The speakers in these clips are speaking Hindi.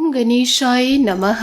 ओम गणेशाय नमः।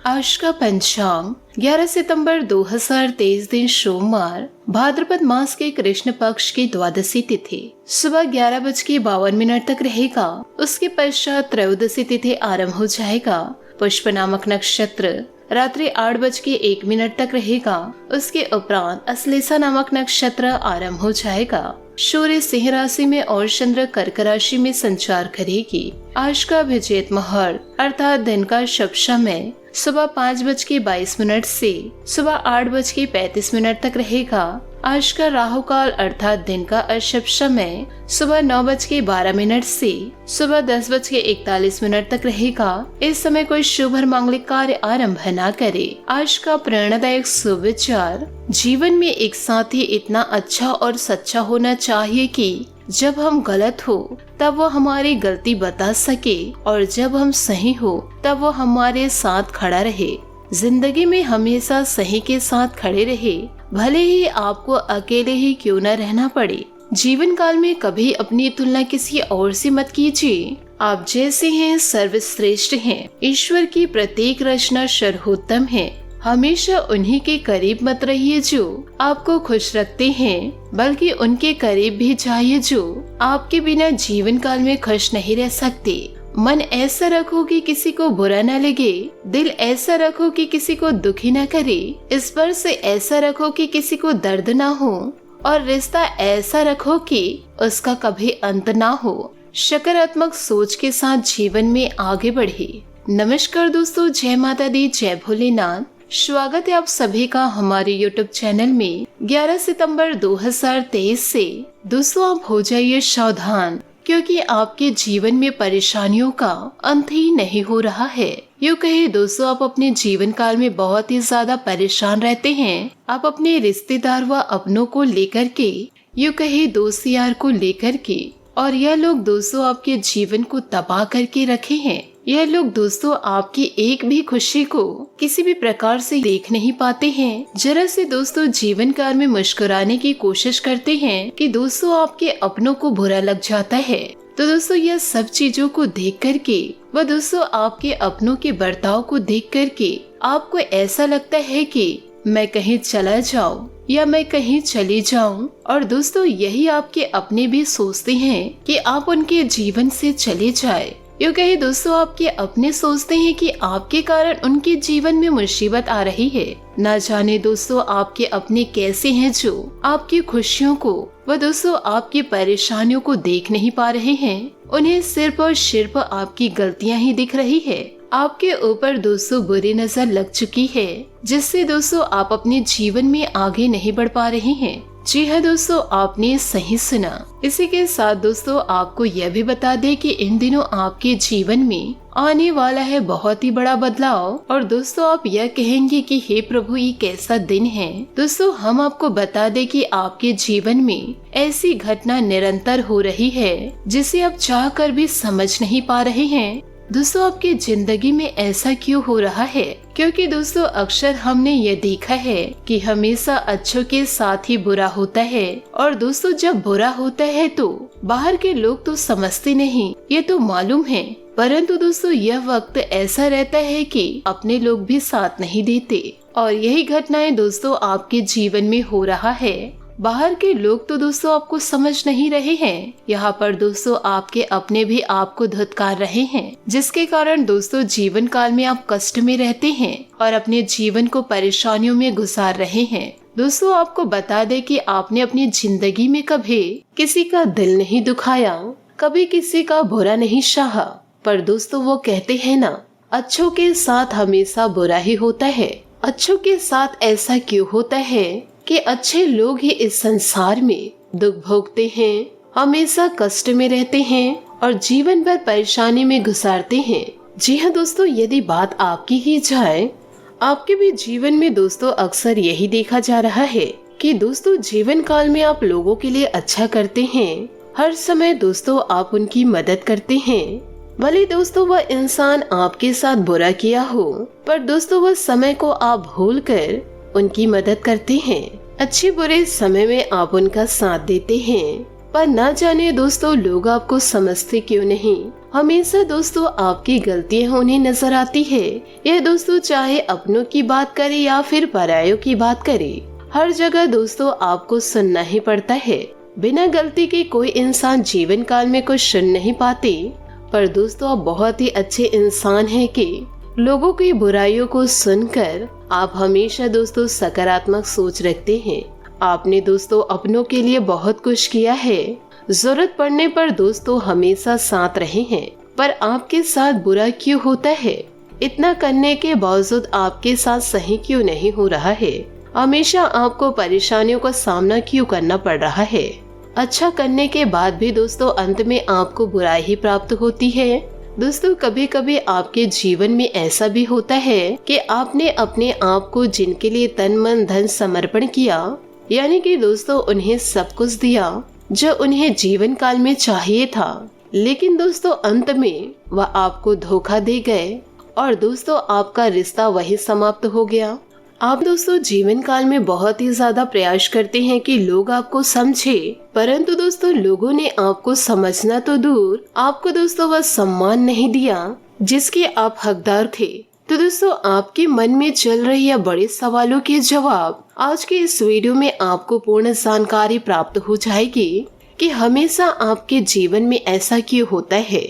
आज का पंचांग 11 सितंबर 2023 दिन सोमवार, भाद्रपद मास के कृष्ण पक्ष की द्वादशी तिथि सुबह 11:52 तक रहेगा। उसके पश्चात त्रयोदशी तिथि आरंभ हो जाएगा। पुष्प नामक नक्षत्र रात्रि 8:01 तक रहेगा। उसके उपरांत अश्लेषा नामक नक्षत्र आरंभ हो जाएगा। सूर्य सिंह राशि में और चंद्र कर्क राशि में संचार करेगी। आज का अभिजीत मुहूर्त अर्थात दिन का शुभ समय सुबह 5:22 से सुबह 8:35 तक रहेगा। आज का राहु काल अर्थात दिन का अशुभ समय सुबह 9:12 से सुबह 10:41 तक रहेगा। इस समय कोई शुभ और मांगलिक कार्य आरंभ न करे। आज का प्रेरणादायक सुविचार, जीवन में एक साथी इतना अच्छा और सच्चा होना चाहिए कि जब हम गलत हो तब वो हमारी गलती बता सके और जब हम सही हो तब वो हमारे साथ खड़ा रहे। जिंदगी में हमेशा सही के साथ खड़े रहे, भले ही आपको अकेले ही क्यों न रहना पड़े। जीवन काल में कभी अपनी तुलना किसी और से मत कीजिए। आप जैसे हैं सर्वश्रेष्ठ हैं। ईश्वर की प्रत्येक रचना सर्वोत्तम है। हमेशा उन्हीं के करीब मत रहिए जो आपको खुश रखते हैं, बल्कि उनके करीब भी जाइए जो आपके बिना जीवन काल में खुश नहीं रह सकते। मन ऐसा रखो कि किसी को बुरा न लगे, दिल ऐसा रखो कि किसी को दुखी न करे, स्पर्श ऐसा रखो कि किसी को दर्द न हो और रिश्ता ऐसा रखो कि उसका कभी अंत न हो। सकारात्मक सोच के साथ जीवन में आगे बढ़े। नमस्कार दोस्तों, जय माता दी, जय भोलेनाथ। स्वागत है आप सभी का हमारे YouTube चैनल में। 11 सितंबर 2023 से दोस्तों आप हो जाइए सावधान, क्योंकि आपके जीवन में परेशानियों का अंत ही नहीं हो रहा है। यूँ कहे दोस्तों, आप अपने जीवन काल में बहुत ही ज्यादा परेशान रहते हैं। आप अपने रिश्तेदार व अपनों को लेकर के, यूँ कहे दोस्त यार को लेकर के, और यह लोग दोस्तों आपके जीवन को तबाह करके रखे हैं। यह लोग दोस्तों आपकी एक भी खुशी को किसी भी प्रकार से देख नहीं पाते हैं। जरा से दोस्तों जीवन काल में मुस्कुराने की कोशिश करते हैं कि दोस्तों आपके अपनों को बुरा लग जाता है। तो दोस्तों यह सब चीजों को देख करके व दोस्तों आपके अपनों के बर्ताव को देख करके आपको ऐसा लगता है कि मैं कहीं चला जाऊं या मैं कहीं चली जाऊं। और दोस्तों यही आपके अपने भी सोचते हैं कि आप उनके जीवन से चले जाए। यूँ कहे दोस्तों आपके अपने सोचते हैं कि आपके कारण उनके जीवन में मुसीबत आ रही है। न जाने दोस्तों आपके अपने कैसे हैं जो आपकी खुशियों को व दोस्तों आपकी परेशानियों को देख नहीं पा रहे हैं। उन्हें सिर्फ और सिर्फ आपकी गलतियां ही दिख रही है। आपके ऊपर दोस्तों बुरी नजर लग चुकी है, जिससे दोस्तों आप अपने जीवन में आगे नहीं बढ़ पा रहे हैं। जी हाँ दोस्तों, आपने सही सुना। इसी के साथ दोस्तों आपको यह भी बता दें कि इन दिनों आपके जीवन में आने वाला है बहुत ही बड़ा बदलाव। और दोस्तों आप यह कहेंगे कि हे प्रभु, ये कैसा दिन है। दोस्तों हम आपको बता दें कि आपके जीवन में ऐसी घटना निरंतर हो रही है जिसे आप चाह कर भी समझ नहीं पा रहे हैं। दोस्तों आपकी जिंदगी में ऐसा क्यों हो रहा है? क्योंकि दोस्तों अक्सर हमने ये देखा है कि हमेशा अच्छों के साथ ही बुरा होता है। और दोस्तों जब बुरा होता है तो बाहर के लोग तो समझते नहीं, ये तो मालूम है। परंतु दोस्तों यह वक्त ऐसा रहता है कि अपने लोग भी साथ नहीं देते। और यही घटनाएं दोस्तों आपके जीवन में हो रहा है। बाहर के लोग तो दोस्तों आपको समझ नहीं रहे हैं, यहाँ पर दोस्तों आपके अपने भी आपको धुतकार रहे हैं, जिसके कारण दोस्तों जीवन काल में आप कष्ट में रहते हैं और अपने जीवन को परेशानियों में गुजार रहे हैं। दोस्तों आपको बता दें कि आपने अपनी जिंदगी में कभी किसी का दिल नहीं दुखाया, कभी किसी का बुरा नहीं चाहा। पर दोस्तों वो कहते हैं ना, अच्छों के साथ हमेशा बुरा ही होता है। अच्छों के साथ ऐसा क्यों होता है कि अच्छे लोग ही इस संसार में दुख भोगते हैं, हमेशा कष्ट में रहते हैं और जीवन भर परेशानी में गुजारते हैं। जी हाँ दोस्तों, यदि बात आपकी ही जाए, आपके भी जीवन में दोस्तों अक्सर यही देखा जा रहा है कि दोस्तों जीवन काल में आप लोगों के लिए अच्छा करते हैं। हर समय दोस्तों आप उनकी मदद करते हैं। भले दोस्तों वह इंसान आपके साथ बुरा किया हो, पर दोस्तों वह समय को आप भूल कर उनकी मदद करते हैं। अच्छे बुरे समय में आप उनका साथ देते हैं। पर न जाने दोस्तों लोग आपको समझते क्यों नहीं। हमेशा दोस्तों आपकी गलतियां उन्हें नजर आती है। यह दोस्तों चाहे अपनों की बात करे या फिर परायों की बात करे, हर जगह दोस्तों आपको सुनना ही पड़ता है। बिना गलती के कोई इंसान जीवन काल में कुछ सुन नहीं पाते। पर दोस्तों आप बहुत ही अच्छे इंसान हैं कि लोगों की बुराइयों को सुनकर आप हमेशा दोस्तों सकारात्मक सोच रखते हैं। आपने दोस्तों अपनों के लिए बहुत कुछ किया है, जरूरत पड़ने पर दोस्तों हमेशा साथ रहे हैं। पर आपके साथ बुरा क्यों होता है? इतना करने के बावजूद आपके साथ सही क्यों नहीं हो रहा है? हमेशा आपको परेशानियों का सामना क्यों करना पड़ रहा है? अच्छा करने के बाद भी दोस्तों अंत में आपको बुराई ही प्राप्त होती है। दोस्तों कभी कभी आपके जीवन में ऐसा भी होता है कि आपने अपने आप को जिनके लिए तन मन धन समर्पण किया, यानी कि दोस्तों उन्हें सब कुछ दिया जो उन्हें जीवन काल में चाहिए था, लेकिन दोस्तों अंत में वह आपको धोखा दे गए और दोस्तों आपका रिश्ता वही समाप्त हो गया। आप दोस्तों जीवन काल में बहुत ही ज्यादा प्रयास करते हैं कि लोग आपको समझे, परंतु दोस्तों लोगों ने आपको समझना तो दूर, आपको दोस्तों वह सम्मान नहीं दिया जिसके आप हकदार थे। तो दोस्तों आपके मन में चल रही या बड़े सवालों के जवाब आज के इस वीडियो में आपको पूर्ण जानकारी प्राप्त हो जाएगी कि हमेशा आपके जीवन में ऐसा क्यों होता है,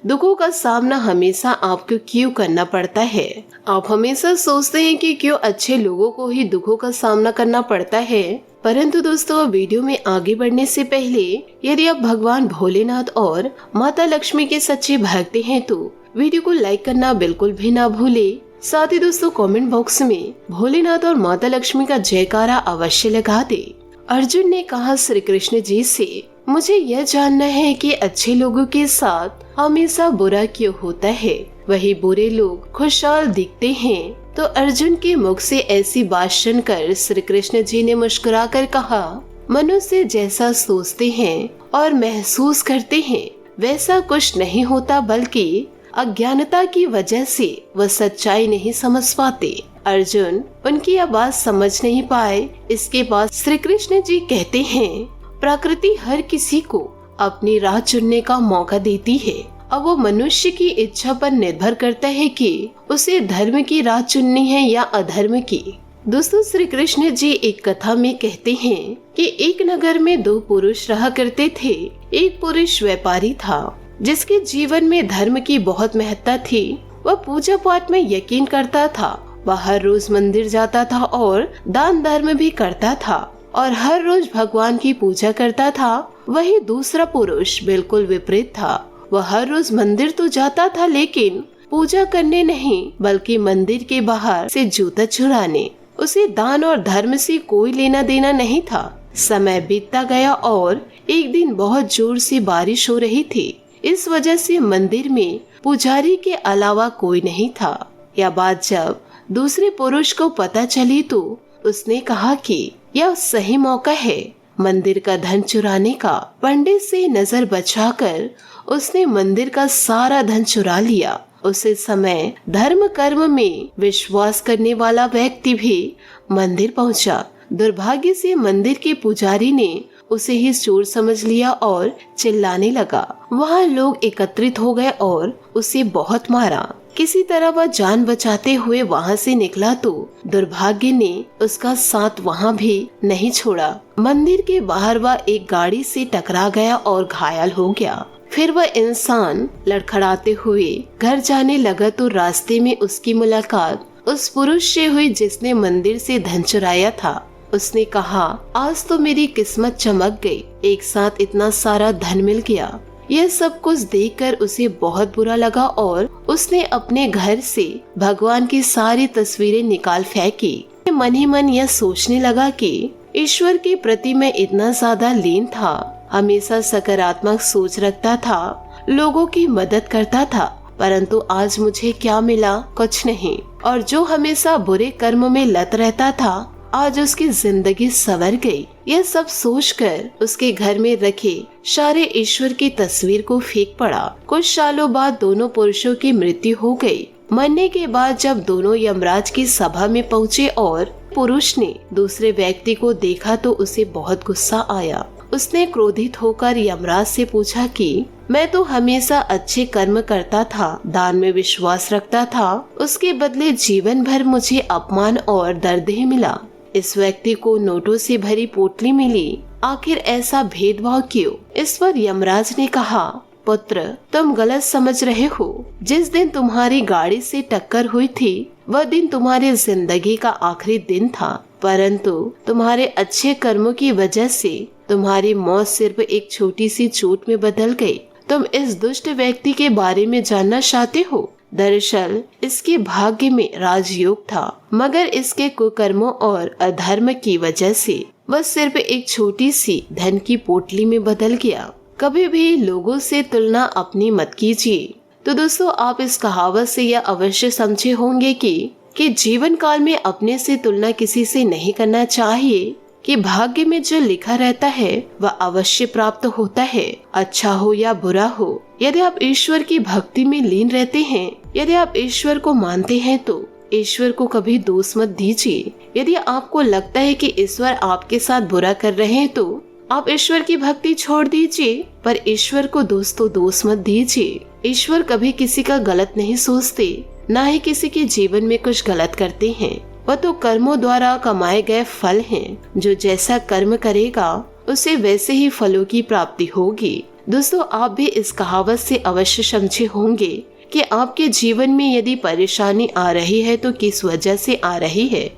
दुखों का सामना हमेशा आपको क्यों करना पड़ता है। आप हमेशा सोचते हैं कि क्यों अच्छे लोगों को ही दुखों का सामना करना पड़ता है, परंतु दोस्तों वीडियो में आगे बढ़ने से पहले यदि आप भगवान भोलेनाथ और माता लक्ष्मी के सच्चे भक्त हैं तो वीडियो को लाइक करना बिल्कुल भी ना भूले। साथ ही दोस्तों कमेंट बॉक्स में भोलेनाथ और माता लक्ष्मी का जयकारा अवश्य लगा दे। अर्जुन ने कहा श्री कृष्ण जी से, मुझे यह जानना है कि अच्छे लोगों के साथ हमेशा बुरा क्यों होता है, वही बुरे लोग खुशहाल दिखते हैं। तो अर्जुन के मुख से ऐसी बात सुनकर श्री कृष्ण जी ने मुस्कुरा कर कहा, मनुष्य जैसा सोचते हैं और महसूस करते हैं वैसा कुछ नहीं होता, बल्कि अज्ञानता की वजह से वह सच्चाई नहीं समझ पाते। अर्जुन उनकी यह बात समझ नहीं पाए। इसके बाद श्री कृष्ण जी कहते हैं, प्रकृति हर किसी को अपनी राह चुनने का मौका देती है। अब वो मनुष्य की इच्छा पर निर्भर करता है कि उसे धर्म की राह चुननी है या अधर्म की। दोस्तों श्री कृष्ण जी एक कथा में कहते हैं कि एक नगर में दो पुरुष रहा करते थे। एक पुरुष व्यापारी था जिसके जीवन में धर्म की बहुत महत्ता थी। वह पूजा पाठ में यकीन करता था, वह हर रोज मंदिर जाता था और दान धर्म भी करता था और हर रोज भगवान की पूजा करता था। वही दूसरा पुरुष बिल्कुल विपरीत था। वह हर रोज मंदिर तो जाता था लेकिन पूजा करने नहीं, बल्कि मंदिर के बाहर से जूता चुराने। उसे दान और धर्म से कोई लेना देना नहीं था। समय बीतता गया और एक दिन बहुत जोर से बारिश हो रही थी। इस वजह से मंदिर में पुजारी के अलावा कोई नहीं था। यह बात जब दूसरे पुरुष को पता चली तो उसने कहा कि यह सही मौका है मंदिर का धन चुराने का। पंडित से नजर बचाकर उसने मंदिर का सारा धन चुरा लिया। उसी समय धर्म कर्म में विश्वास करने वाला व्यक्ति भी मंदिर पहुंचा। दुर्भाग्य से मंदिर के पुजारी ने उसे ही चोर समझ लिया और चिल्लाने लगा। वहाँ लोग एकत्रित हो गए और उसे बहुत मारा। किसी तरह वह जान बचाते हुए वहाँ से निकला तो दुर्भाग्य ने उसका साथ वहाँ भी नहीं छोड़ा। मंदिर के बाहर वह एक गाड़ी से टकरा गया और घायल हो गया। फिर वह इंसान लड़खड़ाते हुए घर जाने लगा तो रास्ते में उसकी मुलाकात उस पुरुष से हुई जिसने मंदिर से धन चुराया था। उसने कहा, आज तो मेरी किस्मत चमक गई, एक साथ इतना सारा धन मिल गया। यह सब कुछ देखकर उसे बहुत बुरा लगा और उसने अपने घर से भगवान की सारी तस्वीरें निकाल फेंकी। मन ही मन यह सोचने लगा कि ईश्वर के प्रति मैं इतना ज्यादा लीन था, हमेशा सकारात्मक सोच रखता था, लोगों की मदद करता था, परंतु आज मुझे क्या मिला? कुछ नहीं। और जो हमेशा बुरे कर्म में लत रहता था आज उसकी जिंदगी संवर गई। यह सब सोचकर उसके घर में रखे सारे ईश्वर की तस्वीर को फेंक पड़ा। कुछ सालों बाद दोनों पुरुषों की मृत्यु हो गई। मरने के बाद जब दोनों यमराज की सभा में पहुँचे और पुरुष ने दूसरे व्यक्ति को देखा तो उसे बहुत गुस्सा आया। उसने क्रोधित होकर यमराज से पूछा कि मैं तो हमेशा अच्छे कर्म करता था, दान में विश्वास रखता था, उसके बदले जीवन भर मुझे अपमान और दर्द ही मिला। इस व्यक्ति को नोटों से भरी पोटली मिली, आखिर ऐसा भेदभाव क्यों? इस पर यमराज ने कहा, पुत्र, तुम गलत समझ रहे हो। जिस दिन तुम्हारी गाड़ी से टक्कर हुई थी वह दिन तुम्हारी जिंदगी का आखिरी दिन था, परंतु तुम्हारे अच्छे कर्मों की वजह से तुम्हारी मौत सिर्फ एक छोटी सी चोट में बदल गई। तुम इस दुष्ट व्यक्ति के बारे में जानना चाहते हो? दरअसल इसके भाग्य में राजयोग था, मगर इसके कुकर्मों और अधर्म की वजह से वह सिर्फ एक छोटी सी धन की पोटली में बदल गया। कभी भी लोगों से तुलना अपनी मत कीजिए। तो दोस्तों, आप इस कहावत से यह अवश्य समझे होंगे कि जीवन काल में अपने से तुलना किसी से नहीं करना चाहिए, कि भाग्य में जो लिखा रहता है वह अवश्य प्राप्त होता है, अच्छा हो या बुरा हो। यदि आप ईश्वर की भक्ति में लीन रहते हैं, यदि आप ईश्वर को मानते हैं तो ईश्वर को कभी दोष मत दीजिए। यदि आपको लगता है कि ईश्वर आपके साथ बुरा कर रहे हैं तो आप ईश्वर की भक्ति छोड़ दीजिए, पर ईश्वर को दोष मत दीजिए। ईश्वर कभी किसी का गलत नहीं सोचते, ना ही किसी के जीवन में कुछ गलत करते हैं। वह तो कर्मों द्वारा कमाए गए फल हैं। जो जैसा कर्म करेगा उसे वैसे ही फलों की प्राप्ति होगी। दोस्तों, आप भी इस कहावत से अवश्य समझे होंगे कि आपके जीवन में यदि परेशानी आ रही है तो किस वजह से आ रही है।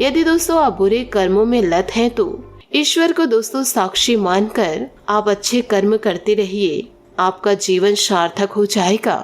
यदि दोस्तों आप बुरे कर्मों में लत हैं तो ईश्वर को दोस्तों साक्षी मानकर आप अच्छे कर्म करते रहिए, आपका जीवन सार्थक हो जाएगा।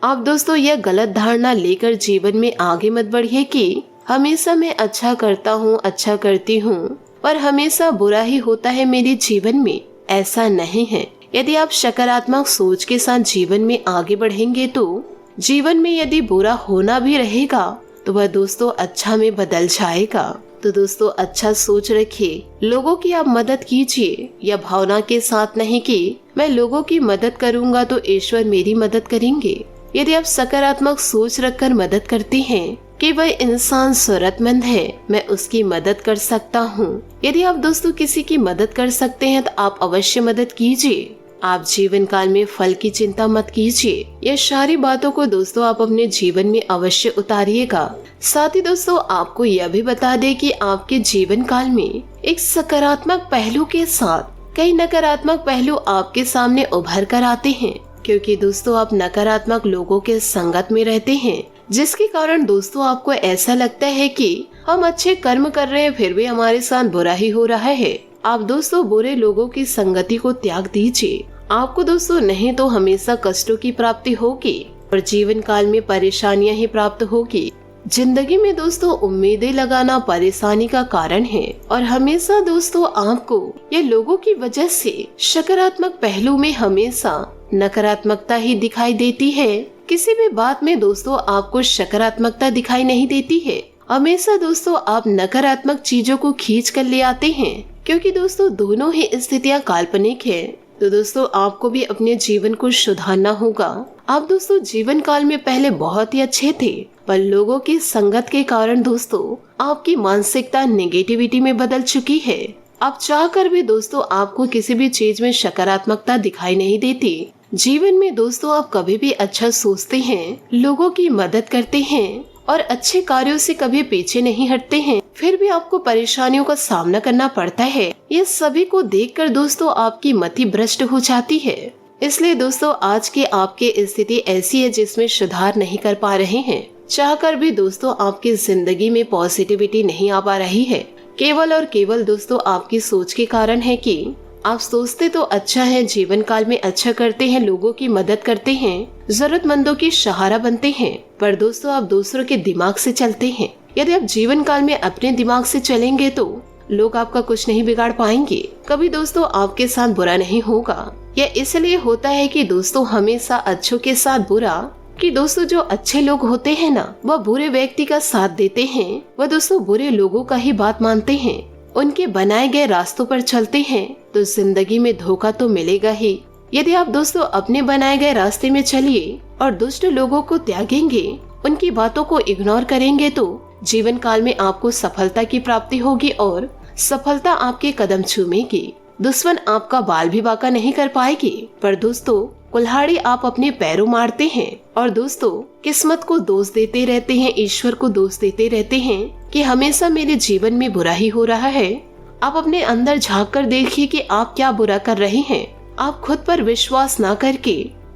आप दोस्तों यह गलत धारणा लेकर जीवन में आगे मत बढ़िए कि हमेशा मैं अच्छा करता हूँ, अच्छा करती हूँ, पर हमेशा बुरा ही होता है मेरे जीवन में। ऐसा नहीं है। यदि आप सकारात्मक सोच के साथ जीवन में आगे बढ़ेंगे तो जीवन में यदि बुरा होना भी रहेगा तो वह दोस्तों अच्छा में बदल जाएगा। तो दोस्तों अच्छा सोच रखिए, लोगों की आप मदद कीजिए, या भावना के साथ नहीं कि मैं लोगों की मदद करूंगा तो ईश्वर मेरी मदद करेंगे। यदि आप सकारात्मक सोच रखकर मदद करते हैं कि वह इंसान जरूरतमंद है, मैं उसकी मदद कर सकता हूँ। यदि आप दोस्तों किसी की मदद कर सकते हैं तो आप अवश्य मदद कीजिए। आप जीवन काल में फल की चिंता मत कीजिए। ये सारी बातों को दोस्तों आप अपने जीवन में अवश्य उतारिएगा। साथ ही दोस्तों आपको यह भी बता दें कि आपके जीवन काल में एक सकारात्मक पहलू के साथ कई नकारात्मक पहलू आपके सामने उभर कर आते हैं, क्योंकि दोस्तों आप नकारात्मक लोगों के संगत में रहते हैं, जिसके कारण दोस्तों आपको ऐसा लगता है कि हम अच्छे कर्म कर रहे हैं फिर भी हमारे साथ बुरा ही हो रहा है। आप दोस्तों बुरे लोगों की संगति को त्याग दीजिए। आपको दोस्तों नहीं तो हमेशा कष्टों की प्राप्ति होगी और जीवन काल में परेशानियां ही प्राप्त होगी। जिंदगी में दोस्तों उम्मीदें लगाना परेशानी का कारण है, और हमेशा दोस्तों आपको ये लोगों की वजह से सकारात्मक पहलू में हमेशा नकारात्मकता ही दिखाई देती है। किसी भी बात में दोस्तों आपको सकारात्मकता दिखाई नहीं देती है। हमेशा दोस्तों आप नकारात्मक चीजों को खींच कर ले आते हैं, क्योंकि दोस्तों दोनों ही स्थितियां काल्पनिक है। तो दोस्तों आपको भी अपने जीवन को सुधारना होगा। आप दोस्तों जीवन काल में पहले बहुत ही अच्छे थे, पर लोगों की संगत के कारण दोस्तों आपकी मानसिकता नेगेटिविटी में बदल चुकी है। आप चाहकर भी दोस्तों आपको किसी भी चीज में सकारात्मकता दिखाई नहीं देती। जीवन में दोस्तों आप कभी भी अच्छा सोचते हैं, लोगों की मदद करते हैं और अच्छे कार्यों से कभी पीछे नहीं हटते हैं, फिर भी आपको परेशानियों का सामना करना पड़ता है। ये सभी को देखकर दोस्तों आपकी मति भ्रष्ट हो जाती है। इसलिए दोस्तों आज की आपकी स्थिति ऐसी है जिसमें सुधार नहीं कर पा रहे हैं। चाहकर भी दोस्तों आपकी जिंदगी में पॉजिटिविटी नहीं आ पा रही है। केवल और केवल दोस्तों आपकी सोच के कारण है कि आप सोचते तो अच्छा है, जीवन काल में अच्छा करते हैं, लोगों की मदद करते हैं, जरूरतमंदों की सहारा बनते हैं, पर दोस्तों आप दूसरों के दिमाग से चलते हैं। यदि आप जीवन काल में अपने दिमाग से चलेंगे तो लोग आपका कुछ नहीं बिगाड़ पाएंगे, कभी दोस्तों आपके साथ बुरा नहीं होगा। यह इसलिए होता है कि दोस्तों हमेशा अच्छों के साथ बुरा, कि दोस्तों जो अच्छे लोग होते हैं ना वह बुरे व्यक्ति का साथ देते हैं, वह दोस्तों बुरे लोगों का ही बात मानते हैं, उनके बनाए गए रास्तों पर चलते हैं, तो जिंदगी में धोखा तो मिलेगा ही। यदि आप दोस्तों अपने बनाए गए रास्ते में चलिए और दुष्ट लोगों को त्यागेंगे, उनकी बातों को इग्नोर करेंगे तो जीवन काल में आपको सफलता की प्राप्ति होगी और सफलता आपके कदम चूमेगी। दुश्मन आपका बाल भी बांका नहीं कर पाएगी। पर दोस्तों, कुल्हाड़ी आप अपने पैरों मारते हैं और दोस्तों किस्मत को दोष देते रहते हैं, ईश्वर को दोष देते रहते हैं कि हमेशा मेरे जीवन में बुरा ही हो रहा है। आप अपने अंदर झांक कर देखिए कि आप क्या बुरा कर रहे हैं। आप खुद पर विश्वास ना करके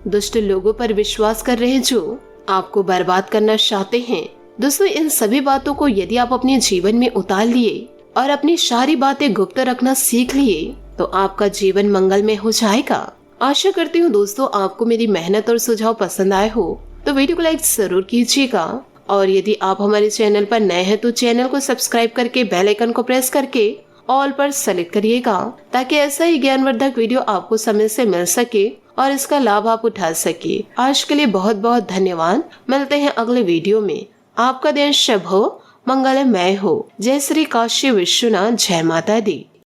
दुष्ट लोगों पर विश्वास कर रहे हैं जो आपको बर्बाद करना चाहते हैं। दोस्तों, इन सभी बातों को यदि आप अपने जीवन में उतार लिए और अपनी सारी बातें गुप्त रखना सीख लिए तो आपका जीवन मंगलमय हो जाएगा। आशा करती हूँ दोस्तों आपको मेरी मेहनत और सुझाव पसंद आए हो तो वीडियो को लाइक जरूर कीजिएगा और यदि आप हमारे चैनल पर नए हैं तो चैनल को सब्सक्राइब करके बेल आइकन को प्रेस करके ऑल पर सेलेक्ट करिएगा ताकि ऐसा ही ज्ञानवर्धक वीडियो आपको समय से मिल सके और इसका लाभ आप उठा सके। आज के लिए बहुत बहुत धन्यवाद। मिलते हैं अगले वीडियो में। आपका दिन शुभ हो, मंगलमय हो। जय श्री काशी विश्वनाथ, जय माता दी।